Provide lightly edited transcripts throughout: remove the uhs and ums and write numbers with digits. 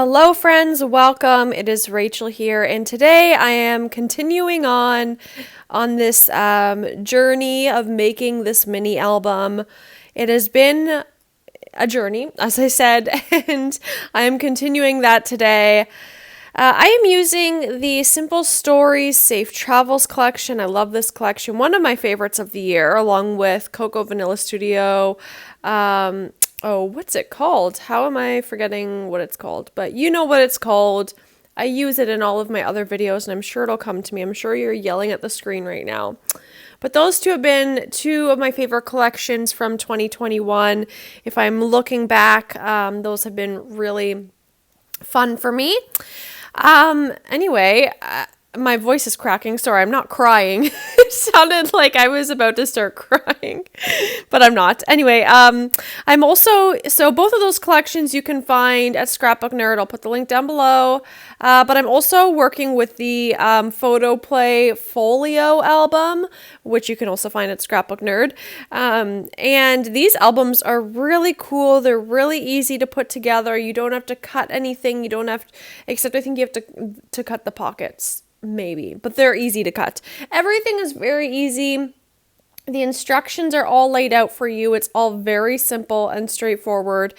Hello friends, welcome. It is Rachel here, and today I am continuing on this journey of making this mini album. It has been a journey, as I said, and I am continuing that today. I am using the Simple Stories Safe Travels collection. I love this collection. One of my favorites of the year, along with Coco Vanilla Studio. What's it called? How am I forgetting what it's called? But you know what it's called. I use it in all of my other videos, and I'm sure it'll come to me. I'm sure you're yelling at the screen right now. But those two have been two of my favorite collections from 2021. If I'm looking back, those have been really fun for me. Anyway, my voice is cracking. Sorry, I'm not crying. It sounded like I was about to start crying, but I'm not. Anyway, I'm also, so both of those collections you can find at Scrapbook Nerd. I'll put the link down below. But I'm also working with the Photo Play Folio album, which you can also find at Scrapbook Nerd. And these albums are really cool. They're really easy to put together. You don't have to cut anything. You don't have to, except I think you have to cut the pockets, maybe. But they're easy to cut. Everything is very easy. The instructions are all laid out for you. It's all very simple and straightforward.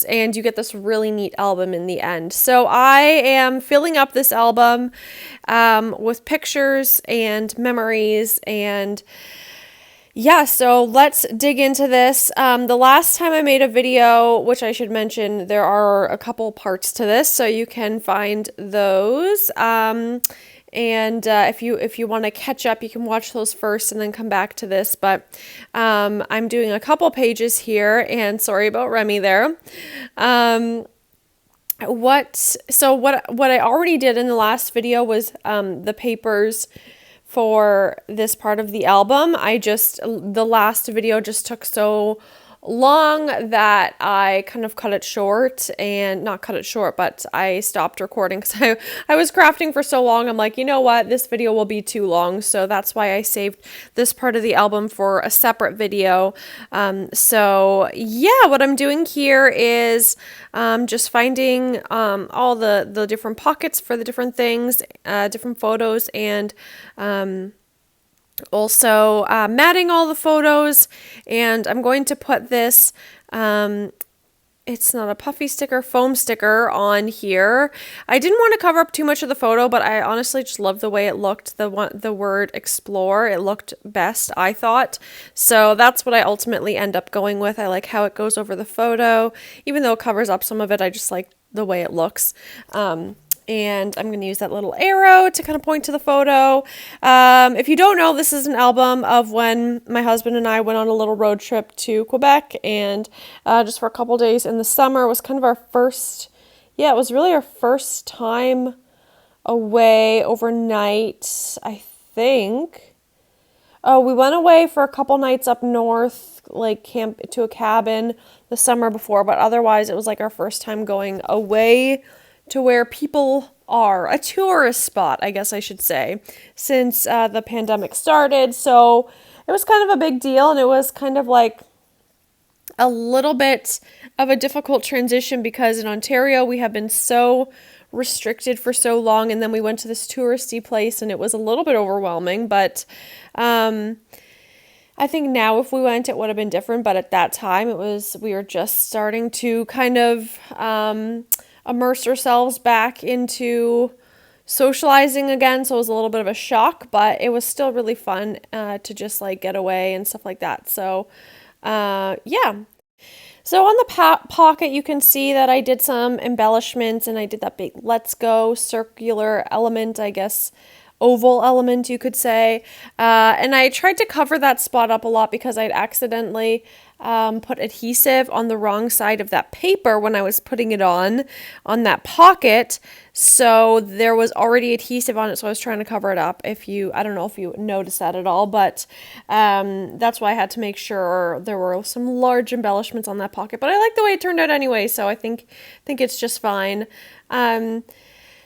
And you get this really neat album in the end. So I am filling up this album with pictures and memories, and yeah, so let's dig into this. The last time I made a video, which I should mention, there are a couple parts to this, so you can find those. And if you want to catch up, you can watch those first and then come back to this. But I'm doing a couple pages here, and sorry about Remy there. What I already did in the last video was the papers for this part of the album. The last video just took so long that I kind of cut it short, and not cut it short, but I stopped recording because I was crafting for so long. I'm like, you know what, this video will be too long, so that's why I saved this part of the album for a separate video. So yeah, what I'm doing here is just finding all the different pockets for the different things, different photos, and also matting all the photos. And I'm going to put this it's not a puffy sticker, foam sticker on here. I didn't want to cover up too much of the photo, but I honestly just love the way it looked. The word explore, it looked best, I thought. So that's what I ultimately end up going with. I like how it goes over the photo. Even though it covers up some of it, I just like the way it looks. And I'm going to use that little arrow to kind of point to the photo. If you don't know, this is an album of when my husband and I went on a little road trip to Quebec, and just for a couple days in the summer. It was kind of our first, it was really our first time away overnight, I think. Oh, we went away for a couple nights up north, like camp to a cabin the summer before, but otherwise it was like our first time going away to where people are, a tourist spot, I guess I should say, since the pandemic started. So it was kind of a big deal, and it was kind of like a little bit of a difficult transition because in Ontario we have been so restricted for so long, and then we went to this touristy place and it was a little bit overwhelming, but I think now if we went it would have been different, but at that time we were just starting to kind of immerse ourselves back into socializing again, so it was a little bit of a shock, but it was still really fun to just like get away and stuff like that. So yeah. So on the pocket, you can see that I did some embellishments, and I did that big let's go circular element, I guess, oval element, you could say. And I tried to cover that spot up a lot because I'd accidentally put adhesive on the wrong side of that paper when I was putting it on that pocket. So there was already adhesive on it, so I was trying to cover it up. I don't know if you noticed that at all, but that's why I had to make sure there were some large embellishments on that pocket. But I like the way it turned out anyway, so I think it's just fine.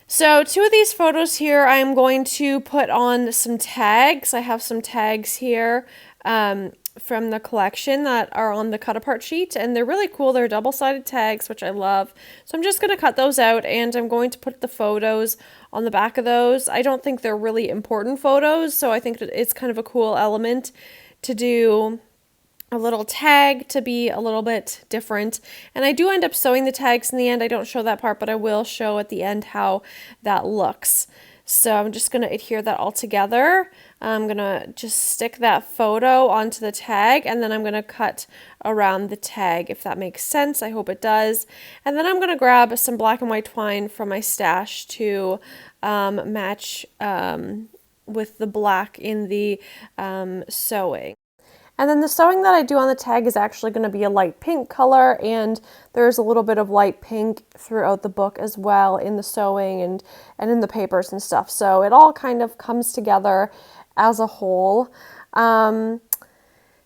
So two of these photos here, I'm going to put on some tags. I have some tags here. from the collection that are on the cut apart sheet, and they're really cool. They're double-sided tags, which I love. So I'm just going to cut those out, and I'm going to put the photos on the back of those. I don't think they're really important photos, so I think it's kind of a cool element to do a little tag to be a little bit different. And I do end up sewing the tags in the end. I don't show that part, but I will show at the end how that looks. So I'm just going to adhere that all together. I'm going to just stick that photo onto the tag, and then I'm going to cut around the tag, if that makes sense. I hope it does. And then I'm going to grab some black and white twine from my stash to match with the black in the sewing. And then the sewing that I do on the tag is actually going to be a light pink color, and there's a little bit of light pink throughout the book as well in the sewing and in the papers and stuff. So it all kind of comes together as a whole.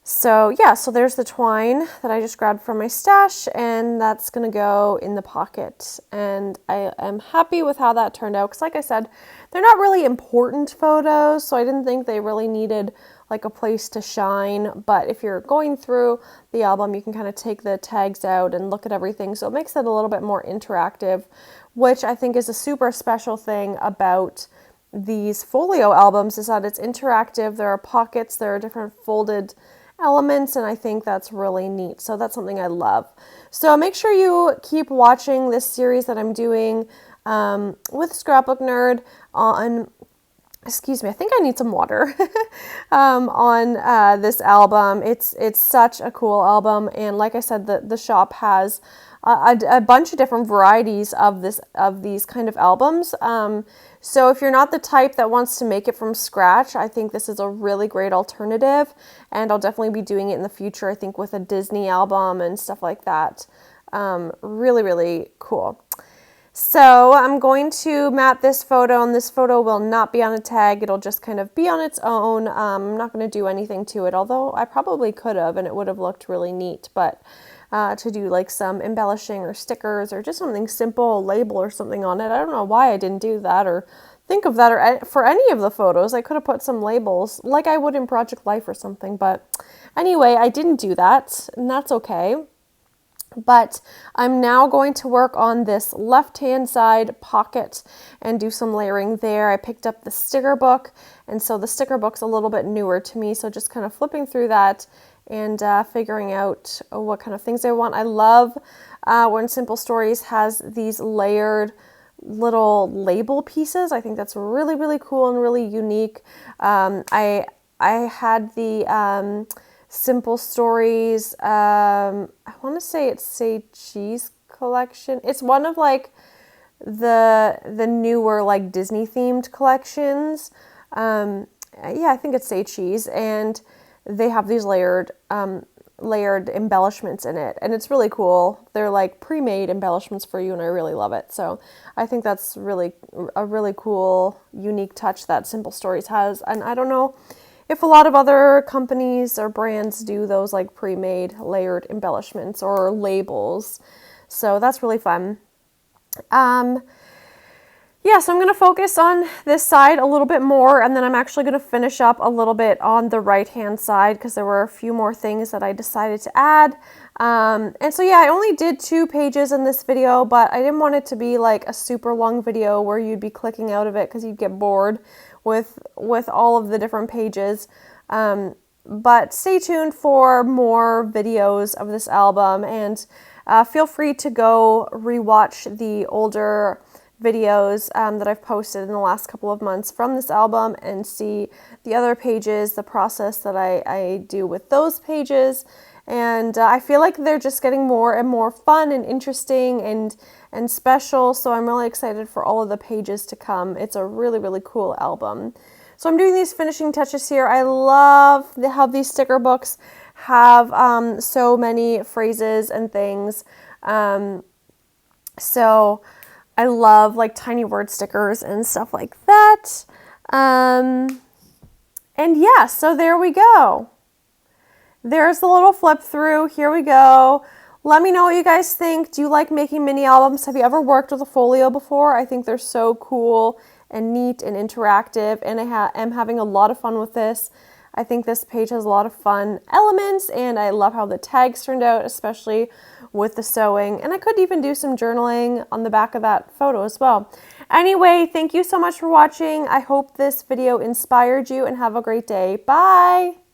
So yeah, so there's the twine that I just grabbed from my stash, and that's going to go in the pocket. And I am happy with how that turned out, because like I said, they're not really important photos, so I didn't think they really needed like a place to shine. But if you're going through the album, you can kind of take the tags out and look at everything. So it makes it a little bit more interactive, which I think is a super special thing about these folio albums, is that it's interactive. There are pockets, there are different folded elements, and I think that's really neat. So that's something I love. So make sure you keep watching this series that I'm doing with Scrapbook Nerd on, excuse me, I think I need some water, on this album. It's such a cool album, and like I said, the shop has a bunch of different varieties of these kind of albums. So if you're not the type that wants to make it from scratch, I think this is a really great alternative, and I'll definitely be doing it in the future, I think, with a Disney album and stuff like that. Really, really cool. So I'm going to mat this photo, and this photo will not be on a tag. It'll just kind of be on its own. I'm not going to do anything to it, although I probably could have, and it would have looked really neat. But to do like some embellishing or stickers or just something simple, a label or something on it. I don't know why I didn't do that or think of that, or for any of the photos. I could have put some labels like I would in Project Life or something. But anyway, I didn't do that, and that's okay. But I'm now going to work on this left-hand side pocket and do some layering there. I picked up the sticker book, and so the sticker book's a little bit newer to me, so just kind of flipping through that and figuring out what kind of things I want. I love when Simple Stories has these layered little label pieces. I think that's really, really cool and really unique. I had the Simple Stories, I want to say it's Say Cheese collection. It's one of like the newer like Disney themed collections. Yeah, I think it's Say Cheese, and they have these layered embellishments in it, and it's really cool. They're like pre-made embellishments for you, and I really love it. So I think that's really a really cool, unique touch that Simple Stories has. And I don't know if a lot of other companies or brands do those like pre-made layered embellishments or labels. So that's really fun. Yeah, so I'm going to focus on this side a little bit more, and then I'm actually going to finish up a little bit on the right-hand side because there were a few more things that I decided to add. And so yeah, I only did 2 pages in this video, but I didn't want it to be like a super long video where you'd be clicking out of it because you'd get bored with all of the different pages. But stay tuned for more videos of this album, and feel free to go rewatch the older videos that I've posted in the last couple of months from this album and see the other pages, the process that I do with those pages. And I feel like they're just getting more and more fun and interesting and special, so I'm really excited for all of the pages to come. It's a really, really cool album. So I'm doing these finishing touches here. I love how these sticker books have so many phrases and things. So I love like tiny word stickers and stuff like that. And yeah, so there we go. There's the little flip through. Here we go. Let me know what you guys think. Do you like making mini albums? Have you ever worked with a folio before? I think they're so cool and neat and interactive, and I am having a lot of fun with this. I think this page has a lot of fun elements, and I love how the tags turned out, especially with the sewing. And I could even do some journaling on the back of that photo as well. Anyway, thank you so much for watching. I hope this video inspired you, and have a great day. Bye!